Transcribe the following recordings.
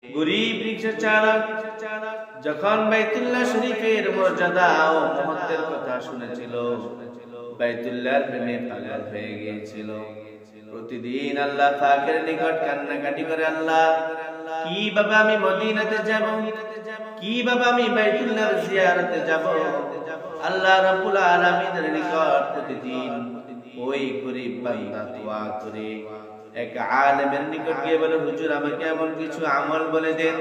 গরীব রিকশা চালক যখন বাইতুল্লাহ শরীফের মর্যাদা ও মহত্বের কথা শুনেছিল, বাইতুল্লাহর প্রেমে পাগল হয়ে গিয়েছিল। প্রতিদিন আল্লাহ পাকের নিকট কান্নাকাটি করে, আল্লাহ কিভাবে আমি মদিনাতে যাব, কিভাবে আমি বাইতুল্লাহর জিয়ারতে যাব। আল্লাহ রাব্বুল আলামিনের নিকট প্রতিদিন ওই গরীব বান্দা দোয়া করে এক আলেমের নিকট গিয়ে বলে, হুজুর আমাকে এমন কিছু আমল বলে দেন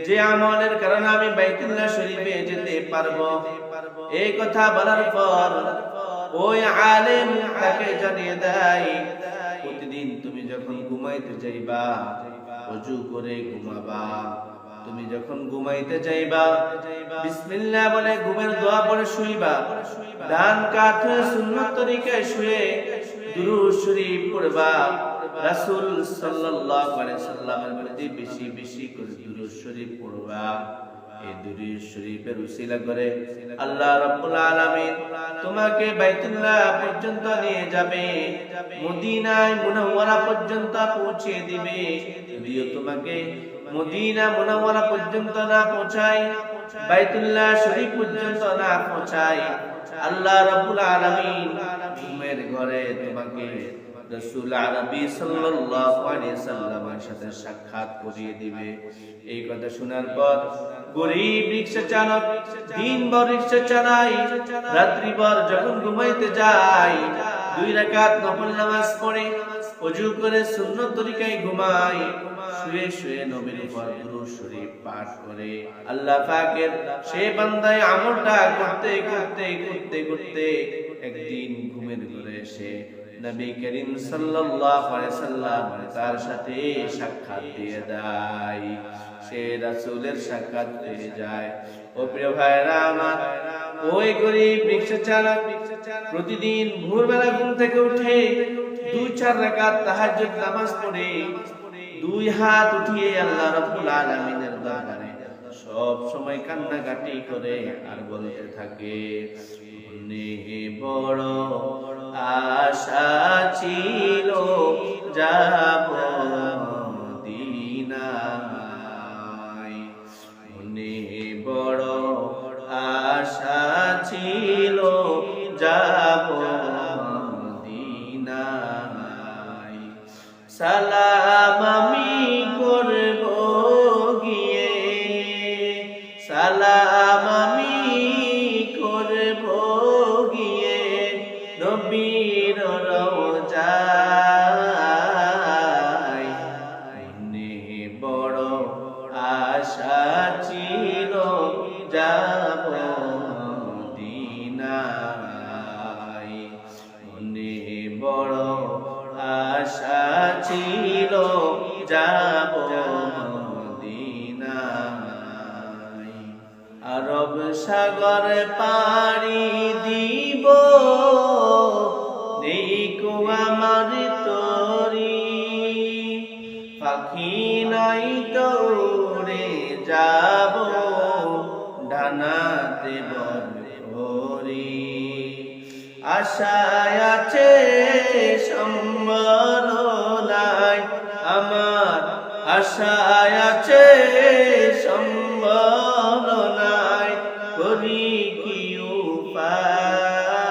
যে আমলের কারণে আমি বাইতুল্লাহ শরীফে যেতে পারবো। এই কথা বলার পর ওই আলেম তাকে জানিয়ে দেয়, প্রতিদিন তুমি যখন ঘুমাইতে যাইবা ওযু করে ঘুমাবা। তুমি যখন ঘুমাইতে যাইবা বিসমিল্লাহ বলে ঘুমের দোয়া পড়ে শুইবা। ডান কাত হয়ে সুন্নাত তরিকায় শুয়ে দুরূদ শরীফ পড়বা। রাসূল সাল্লাল্লাহু আলাইহি সাল্লামের প্রতি বেশি বেশি করে দুরূদ শরীফ পড়বা। এই দুরূদ শরীফের উসিলা করে আল্লাহ রাব্বুল আলামিন তোমাকে বাইতুল্লাহ পর্যন্ত নিয়ে যাবে, মদিনায় মুনাওয়ারা পর্যন্ত পৌঁছে দিবে। যদিও তোমাকে মদিনা মুনাওয়ারা পর্যন্ত না পৌঁছায়, বাইতুল্লাহ শরীফ পর্যন্ত না পৌঁছায়, আল্লাহ রাব্বুল আলামিন ঘুমের ঘরে তোমাকে রাসূল আরবি সাল্লাল্লাহু আলাইহি সাল্লামের সাথে সাক্ষাৎ করিয়ে দিবে। এই কথা শোনার পর গরীব রিকশা চালক দিনভর রিকশা চালায়, রাত্রিভর যখন ঘুমাইতে যায় 2 রাকাত নফল নামাজ পড়ে ওযু করে সুন্নাত তরিকায় ঘুমায়। শুয়ে শুয়ে নবীর উপর দুরূদ শরীফ পাঠ করে আল্লাহ পাকের সেই বান্দায় আমলটা করতে করতে করতে করতে একদিন ঘুমের ঘরে এসে নবী করিম সাল্লাল্লাহু আলাইহি সাল্লাম তার সাথে সাক্ষাৎ দিয়ে দেয়। সে রাসূলের সাক্ষাৎ পেয়ে যায়। ও প্রিয় ভাইরা আমার, ওই গরীব রিকশা চালক প্রতিদিন ভোরবেলা ঘুম থেকে উঠে 2-4 রাকাত তাহাজ্জুদ নামাজ পড়ে 2 হাত উঠিয়ে আল্লাহ রাব্বুল আলামিনের দরবারে সব সময় কান্নাকাটি করে আর বলতে থাকে, মনে বড় আশা ছিল যাব মদিনায়, মনে বড় আশা ছিল যাব মদিনায়। সালাম আমি করব গিয়ে, সালাম আমি করব গিয়ে নবীর রওজায়, মনে বড় আশা ছিল যাব মদিনায়, মনে বড় আশা ছিল যাব মদিনায়। আরব সাগর পাড়ি দিব দেখো আমার তরি, পাখি নাই তো উড়ে যাব ডানাতে বরফরি। আশায় আছে সম্বল নাই আমার, আশায় আছে সম্বল নাই, করি কি উপায়।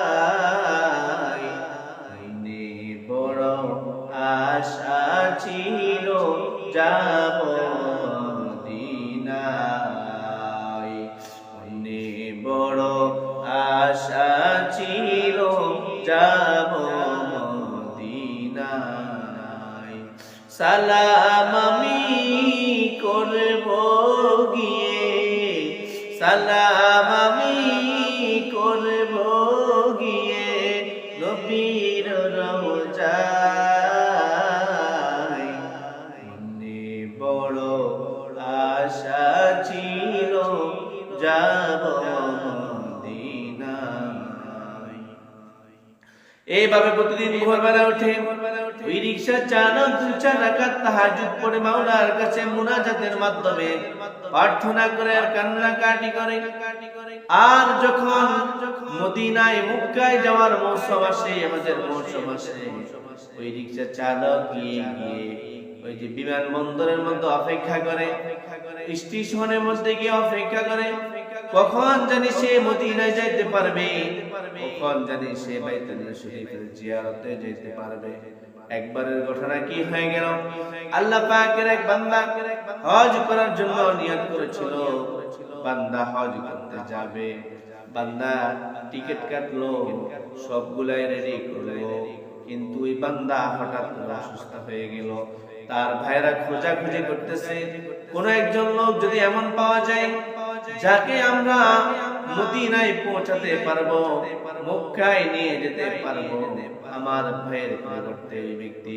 মনে বড় আশা ছিল যাব মদিনায়, মনে বড় আশা ছিল যাব মদিনায়। সালাম আমি করব গিয়ে, সালাম আমি করব গিয়ে নবীর রওজায়, মনে বড় আশা ছিল যাব মদিনায়। এইভাবে প্রতিদিন ভোরবেলা উঠে ওই রিকশা চালক 2-4 রাকাত তাহাজ্জুদ পড়ে মাওলার কাছে মুনাজাতের মাধ্যমে প্রার্থনা করে আর কান্নাকাটি করে। আর যখন মদিনায় মক্কায় যাওয়ার মৌসুম আসে, আমাদের মৌসুম আসে, ওই রিকশা চালক গিয়ে ওই যে বিমানবন্দরের মধ্যে অপেক্ষা করে, স্টেশনের মধ্যে গিয়ে অপেক্ষা করে, কখন জানি সে মদিনায় যাইতে পারবে, কখন জানি সে বাইতুল্লাহ শরীফের জিয়ারতে যেতে পারবে। একবারের ঘটনা কি হয়ে গেল, আল্লাহ পাকের এক বান্দা হজ করার জন্য নিয়ত করেছিল, বান্দা হজ করতে যাবে, বান্দা টিকিট কাটলো, সবগুলাই রেডি করলো, কিন্তু ওই বান্দা হঠাৎ করে অসুস্থ হয়ে গেল। তার ভাইরা খোঁজাখুঁজি করতেছে, কোন একজন লোক যদি এমন পাওয়া যায় যাকে আমরা মদিনায় পৌঁছাতে পারবো, মক্কায় নিয়ে যেতে পারবো। আমার ভাইয়ের পরিবর্তে ওই ব্যক্তি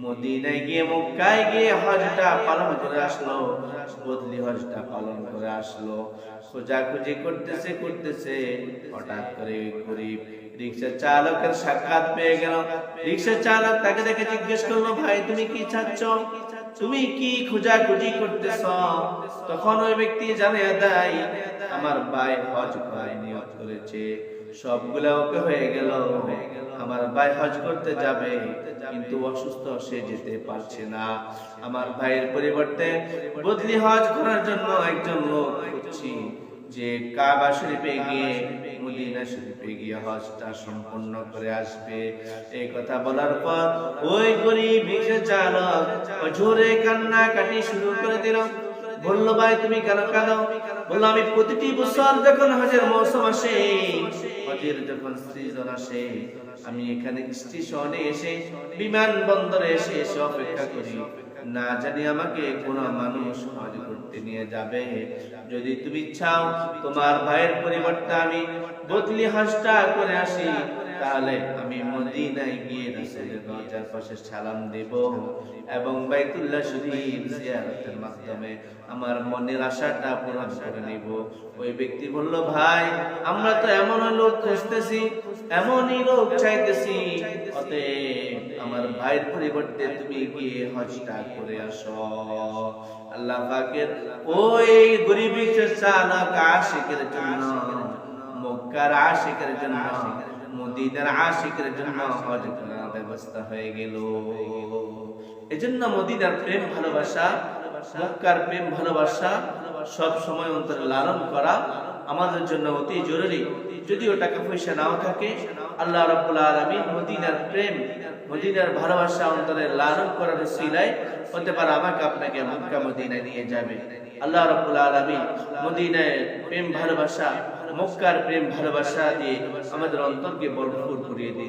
মদিনায় গিয়ে মক্কায় গিয়ে হজটা পালন করে আসলো, বদলি হজটা পালন করে আসলো। খোঁজাখুঁজি করতেছে, হঠাৎ করে ওই গরিব রিক্সা চালকের সাক্ষাৎ পেয়ে গেল। রিক্সা চালক তাকে দেখে জিজ্ঞেস করলো, ভাই তুমি কি চাচ্ছ, তুমি কি খোঁজাখুঁজি করতেছ? তখন ওই ব্যক্তি জানিয়ে দেয়, আমার ভাই হজ করার নিয়ত করেছে, সবগুলা ওকে হয়ে গেল, আমার ভাই হজ করতে যাবে কিন্তু অসুস্থ, সে যেতে পারছে না। আমার ভাইয়ের পরিবর্তে বদলি হজ করার জন্য একজন লোক খুঁজছি, যে কাবা শরীফে গিয়ে মদিনা শরীফে গিয়ে হজটা সম্পন্ন করে আসবে। এই কথা বলার পর ওই গরিব রিকশা চালক জোরে কান্না কাটি শুরু করে দিল। বললো, ভাই তুমি কেন কাঁদো? বললো, আমি প্রতিটি বছর যখন হজের মৌসুম আসে, হজের যখন সিজন আসে, আমি এখানে স্টেশনে এসে, বিমানবন্দরে এসে অপেক্ষা করি, না জানি আমাকে কোন মানুষ হজ করতে নিয়ে যাবে। যদি তুমি চাও তোমার ভাইয়ের পরিবর্তে আমি বদলি হজটা করে আসি, তাহলে আমি মদিনায় গিয়ে রাসূলের রওজার পাশে সালাম দেব এবং বাইতুল্লাহ শরীফ জিয়ারতের মাধ্যমে আমার মনের আশাটা পূরণ করে নিব। ওই ব্যক্তি বলল, ভাই আমরা তো এমন লোক খুঁজতেছি, এমনই লোক চাইতেছি, অতএব আমার ভাইয়ের পরিবর্তে তুমি গিয়ে হজটা করে আসো। আল্লাহ পাকের ওই গরিব চালক আশিকের জন্য, মক্কার আশিকের জন্য, মদিনার আশিকের জন্য হজ করার ব্যবস্থা হয়ে গেল। এজন্য মদিনার প্রেম ভালোবাসা, মক্কার প্রেম ভালোবাসা সব সময় অন্তরে লালন করা আমাদের জন্য অতি জরুরি। যদিও টাকা পয়সা নাও থাকে, আল্লাহ রাব্বুল আলামিন মদিনার প্রেম, মদিনার ভালোবাসা অন্তরে লালন করার উসিলায় হতে পারে আমাকে আপনাকে মক্কা মদিনায় নিয়ে যাবে। আল্লাহ রাব্বুল আলামিন মদিনার প্রেম ভালোবাসা, মক্কার প্রেম ভালোবাসা দিয়ে আমাদের অন্তরকে ভরপুর করিয়ে দিন।